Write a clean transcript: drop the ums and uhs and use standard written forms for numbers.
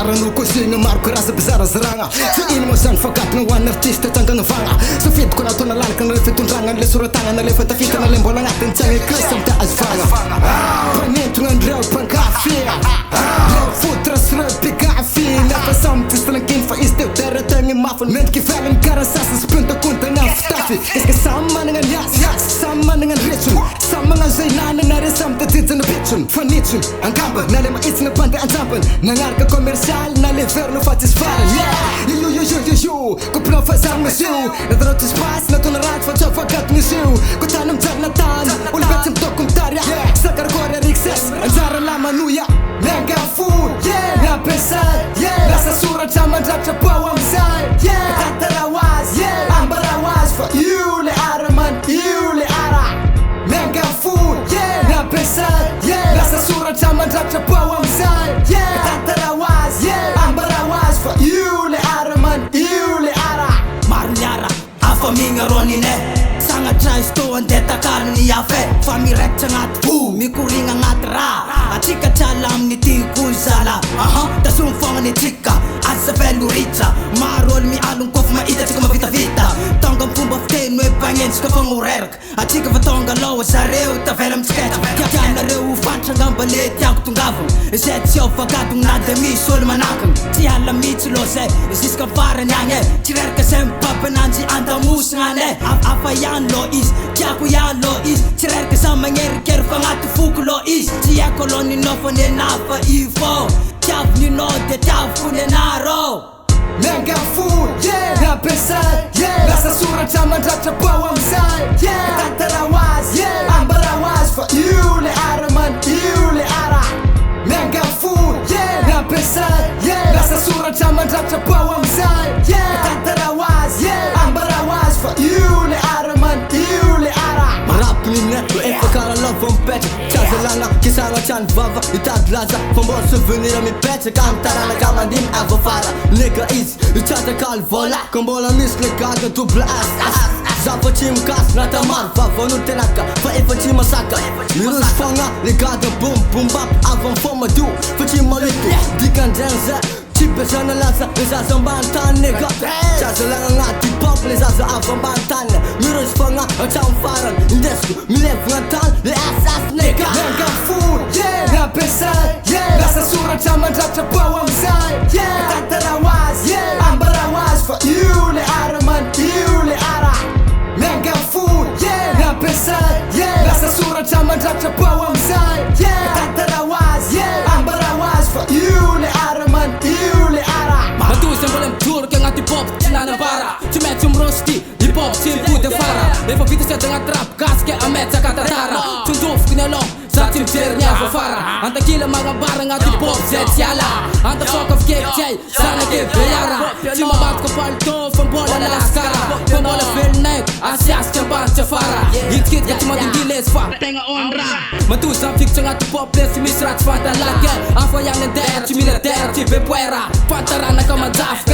Anarano kozina maro karaza bizarazaragna Fa ino moa zany fagatagna ho an'ny artiste tangana vagna Safidiko natao nalalaka na le fitondragna le soratagna le fatafitana le mbola agnatin'ny tsagna ekasy amty azy vagna Panentogna andreo mpankafy Reo fotra sy reo mpigafy Lafa samy tsisy talankiny fa izy teo dera tegny mafiny Mendriky ivelany karaha sasa sy pintakontagna fitafy Izy ka samy managna ny azy Samy managna ny retsony Samy magnano zay nanana re samy tadijana bitsony Fanitsony angamba na le mahitsy na pandeha anjambany Nagnaraka commercial na le verno fa tsisy farany Yo Kopinao fa zany masio Nadarao tsisy pasy nataona raty fa tsy afagatony izy io Ko tany mijarina tany Olo betsy midôkomitary Sakarakory arikisesy anjara lamanoia Menga fo Nampesay Lasa soratra mandratra bao amizay Tantara ho azy Ambara ho azy fa io le ara man io le ara Menga fo Nampesay Lasa soratra mandratra bao amizay Tantara ho azy Ambara ho azy fa io le ara man io le ara Maro ny ara afa mignaronine Sagnatra izy tô andeha takano ny afe Fa miraikitra agnaty po mikorigna agnaty raha Atsika trala amin'ny tiako ny zala Tasony fogna ny atsika azy zavelo ritra Maro olo mialogny kofa mahita atsika mavitavita Tonga amin'ny fomba fiteny hoe mpagnenjika fogna horeraka Atsika fa tonga loha zareo tavela amitsiketra Tianareo ho fantatra ngamba le tiako tongavana Zay tsy ao fagadogny na de misy olo manakagna Tsy hala mitsy lo zay Ziska farany agny Tsy reraka zay mipapananjy andamosagna ane Afa ihany lo izy Tiako ihany lo izy Tsy reraka sa magnerikery fa agnaty foko lo izy Tsy eko lo ninao fa nenafa i fô Tiavo ninao de tiavoko nenaro Menga fo Nampesay Lasa soratra mandratra bao amizay Tantara ho azy Ambara ho azy fa io le ara man io le ara Menga fo Nampesay Lasa soratra mandratra bao amizay Tantara ho azy Ambara ho azy fa io le ara man io le ara Rap nineto efa kara lava mipetra Tazalana kisagna trano vava Itady laza fa mbola souvenir mipetraka Amin'ny taranaka mandiny ava fara Lega izy itsatakalo vola Ka mbola misy legaga double as Zafa tsy mikasy na tamaro vavan'olo tenaka Fa efa tsy masaka Mirosy fogna legaga boom boom bap Ava mifô madio fa tsy malito Dikandragny zay Tsy bezana laza le zaza ambany tany nega Zazalagna agnaty pop le zaza ava ambany tany Mirosy fogna atramo farany Indesiko milevagna tany le asasy nega Menga fo Nampesay Lasa soratra mandratra bao amizay Tantara ho azy Ambara ho azy fa io le ara man io le ara Menga fo Nampesay Lasa soratra mandratra bao amizay Tantara ho azy Ambara ho azy fa io le ara man io le ara Matusa mbola midoroky agnaty hip-hop tsy nanambara Tsy maintsy mirosty hip-hop tsy mipody afara Efa vita sady agnaty rap gasy ke ametsaka tantara Tsondrofoko ny aloha za tsy mijery ny avo afara Antakila magnambara agnaty hip-hop zay tsy ala Antafoka fikeky tsay zanake beara Tsy mabatoka palito fa mbola laskara Fa mbola velonay asiasika ambany tsy afara Hitikitika tsy mandindilezy fa tegna on rap Matusa mifikitra agnaty hip-hop lesy misy raha tsy fantalaky Afa ihany andeha tsy militaire tsy bepoera Fantaranaka manjafika